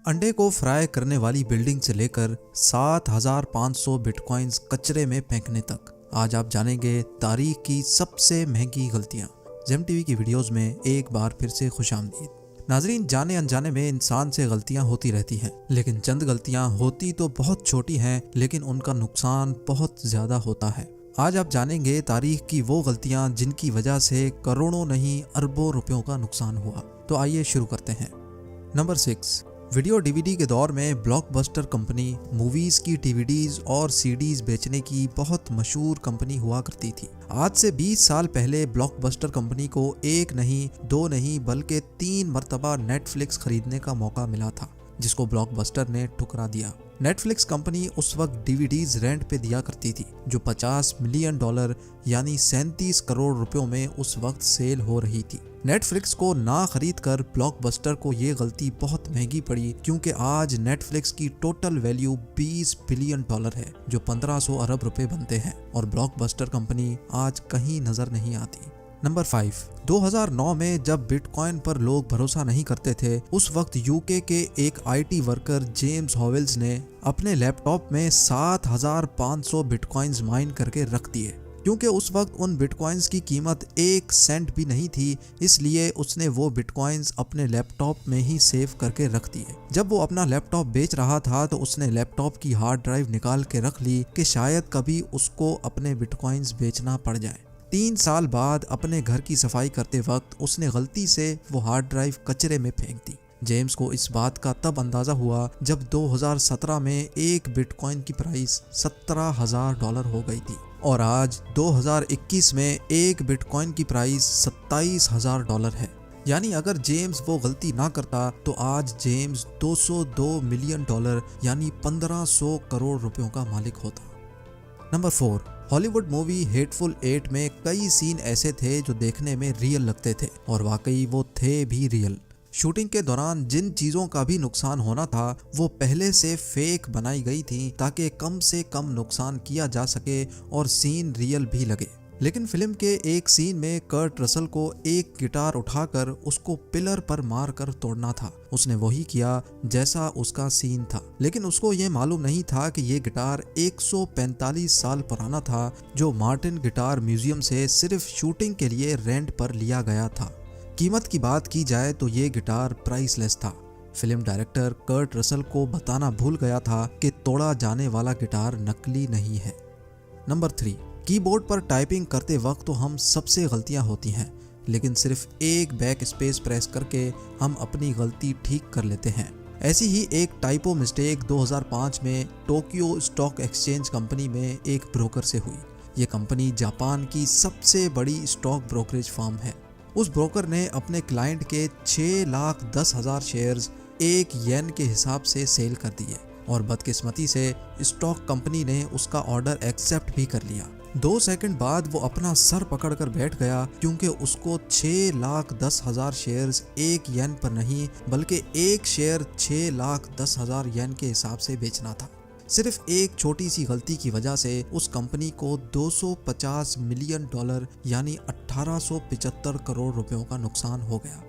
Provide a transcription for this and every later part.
अंडे को फ्राई करने वाली बिल्डिंग से लेकर 7,500 बिटकॉइंस कचरे में फेंकने तक, आज आप जानेंगे तारीख की सबसे महंगी गलतियां। जेम टीवी की वीडियोस में एक बार फिर से खुशामदीद। नाजरीन, जाने अनजाने में इंसान से गलतियां होती रहती हैं, लेकिन चंद गलतियां होती तो बहुत छोटी हैं, लेकिन उनका नुकसान बहुत ज्यादा होता है। आज आप जानेंगे तारीख की वो गलतियां जिनकी वजह से करोड़ों नहीं अरबों रुपयों का नुकसान हुआ। तो आइए शुरू करते हैं। नंबर 6, वीडियो डीवीडी के दौर में ब्लॉकबस्टर कंपनी मूवीज की डीवीडीज और सीडीज बेचने की बहुत मशहूर कंपनी हुआ करती थी। आज से 20 साल पहले ब्लॉकबस्टर कंपनी को एक नहीं, दो नहीं, बल्कि 3 मरतबा नेटफ्लिक्स खरीदने का मौका मिला था, जिसको ब्लॉकबस्टर ने ठुकरा दिया। नेटफ्लिक्स कंपनी उस वक्त डीवीडीज रेंट पे दिया करती थी, जो $50 मिलियन यानी 37 करोड़ रुपयों में उस वक्त सेल हो रही थी। नेटफ्लिक्स को ना खरीद कर ब्लॉकबस्टर को ये गलती बहुत महंगी पड़ी, क्योंकि आज नेटफ्लिक्स की टोटल वैल्यू $20 बिलियन है, जो 1500 अरब रुपए बनते हैं, और ब्लॉकबस्टर कंपनी आज कहीं नजर नहीं आती। नंबर 5, 2009 में जब बिटकॉइन पर लोग भरोसा नहीं करते थे, उस वक्त यूके के एक आईटी वर्कर जेम्स हॉवेल्स ने अपने लैपटॉप में 7,500 बिटकॉइंस माइन करके रख दिए। क्योंकि उस वक्त उन बिटकॉइंस की कीमत 1 सेंट भी नहीं थी, इसलिए उसने वो बिटकॉइंस अपने लैपटॉप में ही सेव करके रख दिए। जब वो अपना लैपटॉप बेच रहा था तो उसने लैपटॉप की हार्ड ड्राइव निकाल के रख ली कि शायद कभी उसको अपने बिटकॉइंस बेचना पड़ जाए। 3 साल बाद अपने घर की सफाई करते वक्त उसने गलती से वो हार्ड ड्राइव कचरे में फेंक दी। जेम्स को इस बात का तब अंदाजा हुआ जब 2017 में एक बिटकॉइन की प्राइस $17,000 हो गई थी, और आज 2021 में एक बिटकॉइन की प्राइस $27,000 है। यानी अगर जेम्स वो गलती ना करता तो आज जेम्स $202 मिलियन यानी 1500 करोड़ रुपयों का मालिक होता। नंबर 4, हॉलीवुड मूवी हेटफुल 8 में कई सीन ऐसे थे जो देखने में रियल लगते थे, और वाकई वो थे भी रियल। शूटिंग के दौरान जिन चीजों का भी नुकसान होना था वो पहले से फेक बनाई गई थी, ताकि कम से कम नुकसान किया जा सके और सीन रियल भी लगे। लेकिन फिल्म के एक सीन में कर्ट रसल को एक गिटार उठाकर उसको पिलर पर मार कर तोड़ना था। उसने वही किया जैसा उसका सीन था, लेकिन उसको ये मालूम नहीं था कि ये गिटार 145 साल पुराना था, जो मार्टिन गिटार म्यूजियम से सिर्फ शूटिंग के लिए रेंट पर लिया गया था। कीमत की बात की जाए तो ये गिटार प्राइसलेस था। फिल्म डायरेक्टर कर्ट रसल को बताना भूल गया था कि तोड़ा जाने वाला गिटार नकली नहीं है। नंबर 3, कीबोर्ड पर टाइपिंग करते वक्त तो हम सबसे गलतियां होती हैं, लेकिन सिर्फ एक बैक स्पेस प्रेस करके हम अपनी गलती ठीक कर लेते हैं। ऐसी ही एक टाइपो मिस्टेक 2005 में टोक्यो स्टॉक एक्सचेंज कंपनी में एक ब्रोकर से हुई। ये कंपनी जापान की सबसे बड़ी स्टॉक ब्रोकरेज फर्म है। उस ब्रोकर ने अपने क्लाइंट के 6,10,000 शेयर्स 1 येन के हिसाब से सेल कर दिए, और बदकिस्मती से स्टॉक कंपनी ने उसका ऑर्डर एक्सेप्ट भी कर लिया। 2 सेकंड बाद वो अपना सर पकड़कर बैठ गया, क्योंकि उसको 6,10,000 शेयर्स 1 येन पर नहीं, बल्कि एक शेयर 6,10,000 येन के हिसाब से बेचना था। सिर्फ एक छोटी सी गलती की वजह से उस कंपनी को $250 मिलियन यानी 1875 करोड़ रुपयों का नुकसान हो गया।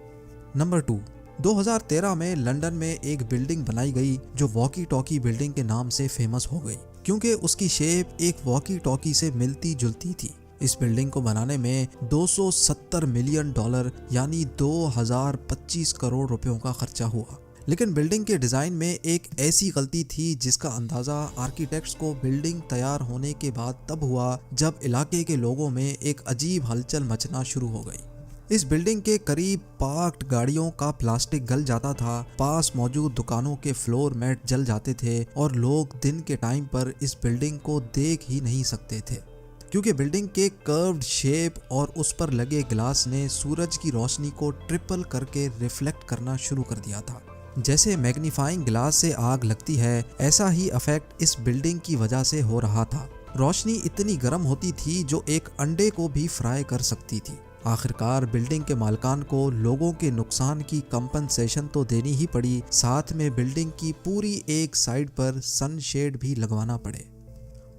नंबर 2, 2013 में लंदन में एक बिल्डिंग बनाई गई जो वॉकी टॉकी बिल्डिंग के नाम से फेमस हो गई, क्योंकि उसकी शेप एक वॉकी टॉकी से मिलती जुलती थी। इस बिल्डिंग को बनाने में $270 मिलियन यानी 2025 करोड़ रुपयों का खर्चा हुआ। लेकिन बिल्डिंग के डिजाइन में एक ऐसी गलती थी जिसका अंदाजा आर्किटेक्ट्स को बिल्डिंग तैयार होने के बाद तब हुआ जब इलाके के लोगों में एक अजीब हलचल मचना शुरू हो गई। इस बिल्डिंग के करीब पार्क्ड गाड़ियों का प्लास्टिक गल जाता था, पास मौजूद दुकानों के फ्लोर मैट जल जाते थे, और लोग दिन के टाइम पर इस बिल्डिंग को देख ही नहीं सकते थे, क्योंकि बिल्डिंग के कर्व्ड शेप और उस पर लगे ग्लास ने सूरज की रोशनी को ट्रिपल करके रिफ्लेक्ट करना शुरू कर दिया था। जैसे मैग्नीफाइंग ग्लास से आग लगती है, ऐसा ही इफेक्ट इस बिल्डिंग की वजह से हो रहा था। रोशनी इतनी गर्म होती थी जो एक अंडे को भी फ्राई कर सकती थी। आखिरकार बिल्डिंग के मालिकान को लोगों के नुकसान की कंपनसेशन तो देनी ही पड़ी, साथ में बिल्डिंग की पूरी एक साइड पर सनशेड भी लगवाना पड़े।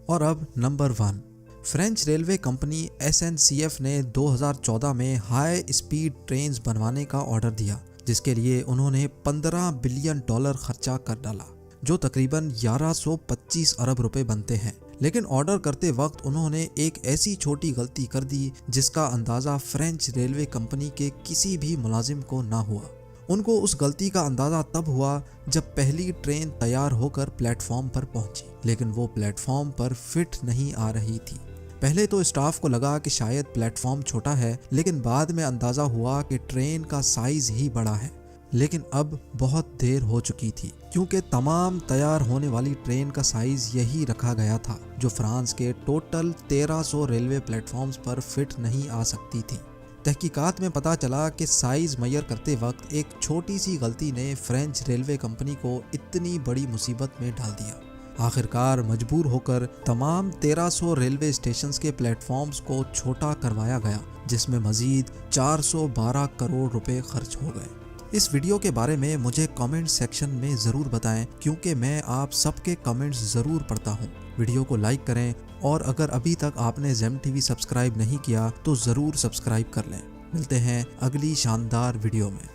और अब number 1, French railway company SNCF ने 2014 में हाई स्पीड ट्रेन्स बनवाने का ऑर्डर दिया, जिसके लिए उन्होंने $15 बिलियन खर्चा कर डाला, जो तकरीबन 1125 अरब रुपए बनते हैं। लेकिन ऑर्डर करते वक्त उन्होंने एक ऐसी छोटी गलती कर दी जिसका अंदाज़ा फ्रेंच रेलवे कंपनी के किसी भी मुलाजिम को ना हुआ। उनको उस गलती का अंदाज़ा तब हुआ जब पहली ट्रेन तैयार होकर प्लेटफॉर्म पर पहुंची, लेकिन वो प्लेटफॉर्म पर फिट नहीं आ रही थी। पहले तो स्टाफ को लगा कि शायद प्लेटफॉर्म छोटा है, लेकिन बाद में अंदाज़ा हुआ कि ट्रेन का साइज़ ही बड़ा है। लेकिन अब बहुत देर हो चुकी थी, क्योंकि तमाम तैयार होने वाली ट्रेन का साइज़ यही रखा गया था, जो फ्रांस के टोटल 1300 रेलवे प्लेटफॉर्म्स पर फिट नहीं आ सकती थी। तहकीकात में पता चला कि साइज़ मैयर करते वक्त एक छोटी सी गलती ने फ्रेंच रेलवे कंपनी को इतनी बड़ी मुसीबत में डाल दिया। आखिरकार मजबूर होकर तमाम 1300 रेलवे स्टेशंस के प्लेटफॉर्म्स को छोटा करवाया गया, जिसमें मजीद 412 करोड़ रुपए खर्च हो गए। इस वीडियो के बारे में मुझे कमेंट सेक्शन में ज़रूर बताएं, क्योंकि मैं आप सबके कमेंट्स ज़रूर पढ़ता हूं। वीडियो को लाइक करें और अगर अभी तक आपने जेम टीवी सब्सक्राइब नहीं किया तो ज़रूर सब्सक्राइब कर लें। मिलते हैं अगली शानदार वीडियो में।